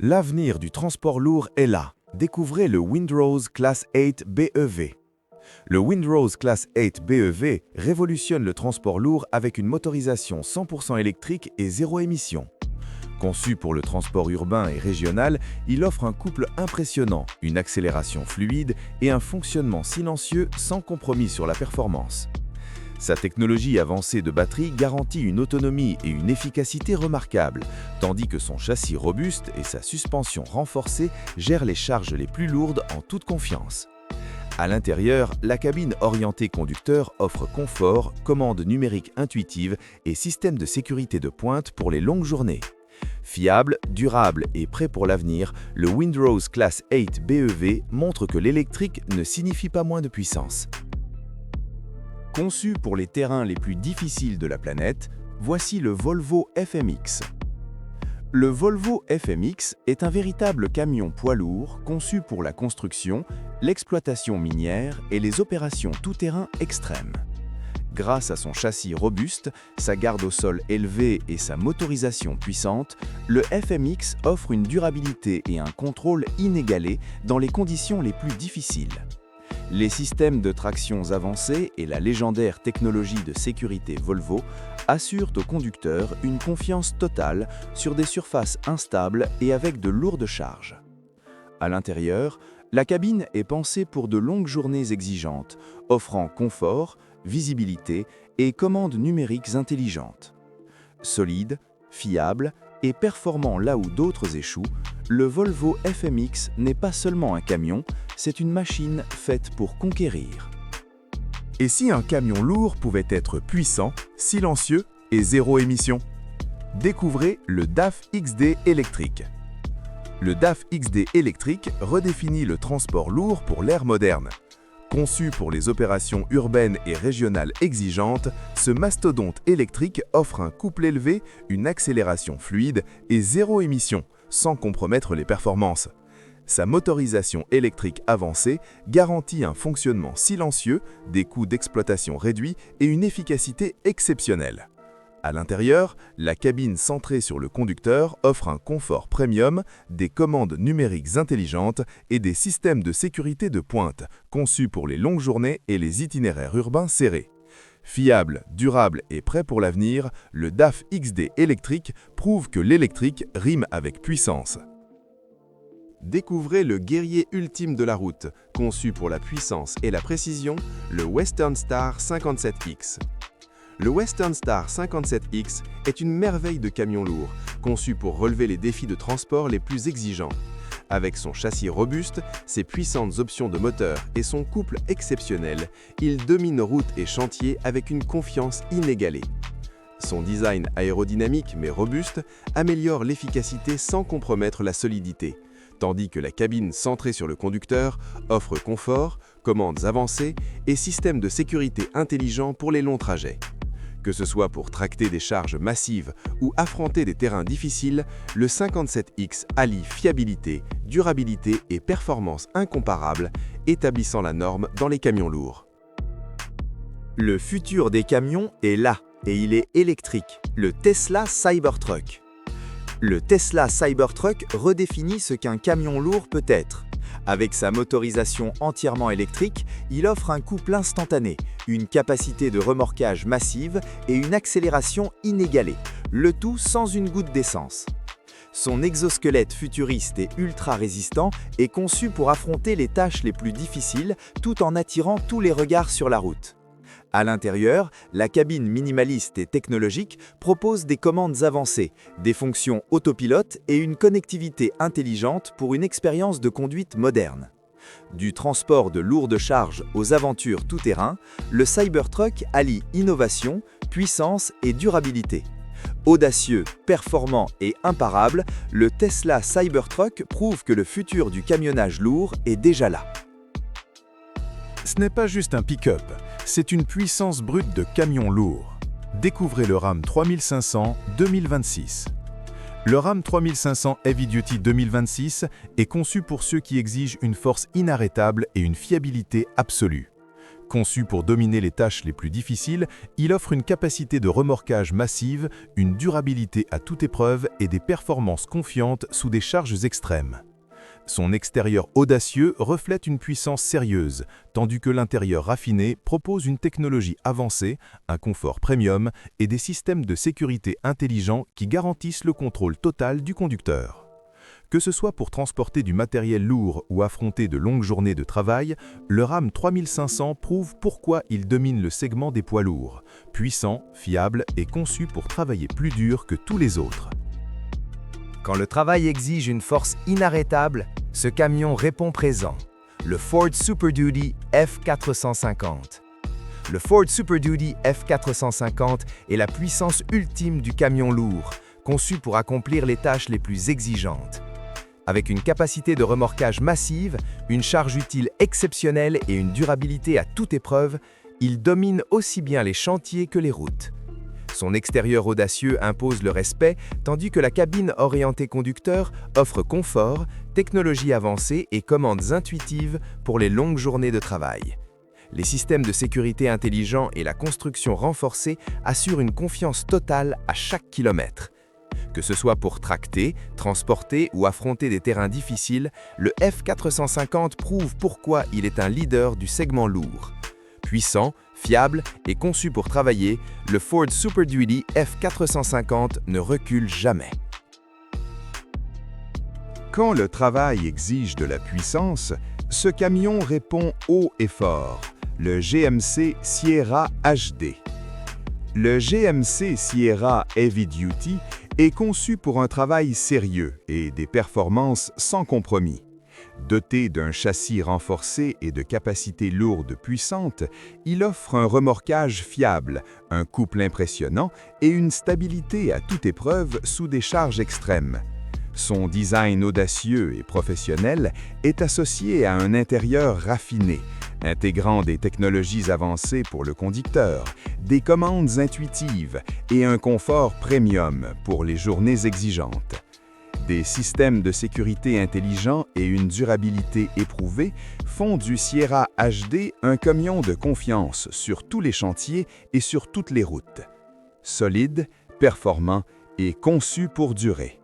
L'avenir du transport lourd est là. Découvrez le Windrose Class 8 BEV. Le Windrose Class 8 BEV révolutionne le transport lourd avec une motorisation 100% électrique et zéro émission. Conçu pour le transport urbain et régional, il offre un couple impressionnant, une accélération fluide et un fonctionnement silencieux sans compromis sur la performance. Sa technologie avancée de batterie garantit une autonomie et une efficacité remarquables, tandis que son châssis robuste et sa suspension renforcée gèrent les charges les plus lourdes en toute confiance. À l'intérieur, la cabine orientée conducteur offre confort, commande numérique intuitive et système de sécurité de pointe pour les longues journées. Fiable, durable et prêt pour l'avenir, le Windrose Class 8 BEV montre que l'électrique ne signifie pas moins de puissance. Conçu pour les terrains les plus difficiles de la planète, voici le Volvo FMX. Le Volvo FMX est un véritable camion poids lourd conçu pour la construction, l'exploitation minière et les opérations tout-terrain extrêmes. Grâce à son châssis robuste, sa garde au sol élevée et sa motorisation puissante, le FMX offre une durabilité et un contrôle inégalés dans les conditions les plus difficiles. Les systèmes de traction avancés et la légendaire technologie de sécurité Volvo assurent aux conducteurs une confiance totale sur des surfaces instables et avec de lourdes charges. À l'intérieur, la cabine est pensée pour de longues journées exigeantes, offrant confort, visibilité et commandes numériques intelligentes. Solide, fiable et performant là où d'autres échouent, le Volvo FMX n'est pas seulement un camion, c'est une machine faite pour conquérir. Et si un camion lourd pouvait être puissant, silencieux et zéro émission? Découvrez le DAF XD électrique. Le DAF XD électrique redéfinit le transport lourd pour l'ère moderne. Conçu pour les opérations urbaines et régionales exigeantes, ce mastodonte électrique offre un couple élevé, une accélération fluide et zéro émission, sans compromettre les performances. Sa motorisation électrique avancée garantit un fonctionnement silencieux, des coûts d'exploitation réduits et une efficacité exceptionnelle. À l'intérieur, la cabine centrée sur le conducteur offre un confort premium, des commandes numériques intelligentes et des systèmes de sécurité de pointe, conçus pour les longues journées et les itinéraires urbains serrés. Fiable, durable et prêt pour l'avenir, le DAF XD électrique prouve que l'électrique rime avec puissance. Découvrez le guerrier ultime de la route, conçu pour la puissance et la précision, le Western Star 57X. Le Western Star 57X est une merveille de camion lourd, conçu pour relever les défis de transport les plus exigeants. Avec son châssis robuste, ses puissantes options de moteur et son couple exceptionnel, il domine route et chantier avec une confiance inégalée. Son design aérodynamique mais robuste améliore l'efficacité sans compromettre la solidité, tandis que la cabine centrée sur le conducteur offre confort, commandes avancées et systèmes de sécurité intelligents pour les longs trajets. Que ce soit pour tracter des charges massives ou affronter des terrains difficiles, le 57X allie fiabilité, durabilité et performance incomparables, établissant la norme dans les camions lourds. Le futur des camions est là, et il est électrique, le Tesla Cybertruck. Le Tesla Cybertruck redéfinit ce qu'un camion lourd peut être. Avec sa motorisation entièrement électrique, il offre un couple instantané, une capacité de remorquage massive et une accélération inégalée, le tout sans une goutte d'essence. Son exosquelette futuriste et ultra résistant est conçu pour affronter les tâches les plus difficiles tout en attirant tous les regards sur la route. À l'intérieur, la cabine minimaliste et technologique propose des commandes avancées, des fonctions autopilote et une connectivité intelligente pour une expérience de conduite moderne. Du transport de lourdes charges aux aventures tout-terrain, le Cybertruck allie innovation, puissance et durabilité. Audacieux, performant et imparable, le Tesla Cybertruck prouve que le futur du camionnage lourd est déjà là. Ce n'est pas juste un pick-up, c'est une puissance brute de camion lourd. Découvrez le Ram 3500 2026. Le Ram 3500 Heavy Duty 2026 est conçu pour ceux qui exigent une force inarrêtable et une fiabilité absolue. Conçu pour dominer les tâches les plus difficiles, il offre une capacité de remorquage massive, une durabilité à toute épreuve et des performances confiantes sous des charges extrêmes. Son extérieur audacieux reflète une puissance sérieuse, tandis que l'intérieur raffiné propose une technologie avancée, un confort premium et des systèmes de sécurité intelligents qui garantissent le contrôle total du conducteur. Que ce soit pour transporter du matériel lourd ou affronter de longues journées de travail, le Ram 3500 prouve pourquoi il domine le segment des poids lourds, puissant, fiable et conçu pour travailler plus dur que tous les autres. Quand le travail exige une force inarrêtable, ce camion répond présent. Le Ford Super Duty F450. Le Ford Super Duty F450 est la puissance ultime du camion lourd, conçu pour accomplir les tâches les plus exigeantes. Avec une capacité de remorquage massive, une charge utile exceptionnelle et une durabilité à toute épreuve, il domine aussi bien les chantiers que les routes. Son extérieur audacieux impose le respect, tandis que la cabine orientée conducteur offre confort, technologie avancée et commandes intuitives pour les longues journées de travail. Les systèmes de sécurité intelligents et la construction renforcée assurent une confiance totale à chaque kilomètre. Que ce soit pour tracter, transporter ou affronter des terrains difficiles, le F450 prouve pourquoi il est un leader du segment lourd. Puissant, fiable et conçu pour travailler, le Ford Super Duty F450 ne recule jamais. Quand le travail exige de la puissance, ce camion répond haut et fort, le GMC Sierra HD. Le GMC Sierra Heavy Duty est conçu pour un travail sérieux et des performances sans compromis. Doté d'un châssis renforcé et de capacités lourdes puissantes, il offre un remorquage fiable, un couple impressionnant et une stabilité à toute épreuve sous des charges extrêmes. Son design audacieux et professionnel est associé à un intérieur raffiné, intégrant des technologies avancées pour le conducteur, des commandes intuitives et un confort premium pour les journées exigeantes. Des systèmes de sécurité intelligents et une durabilité éprouvée font du Sierra HD un camion de confiance sur tous les chantiers et sur toutes les routes. Solide, performant et conçu pour durer.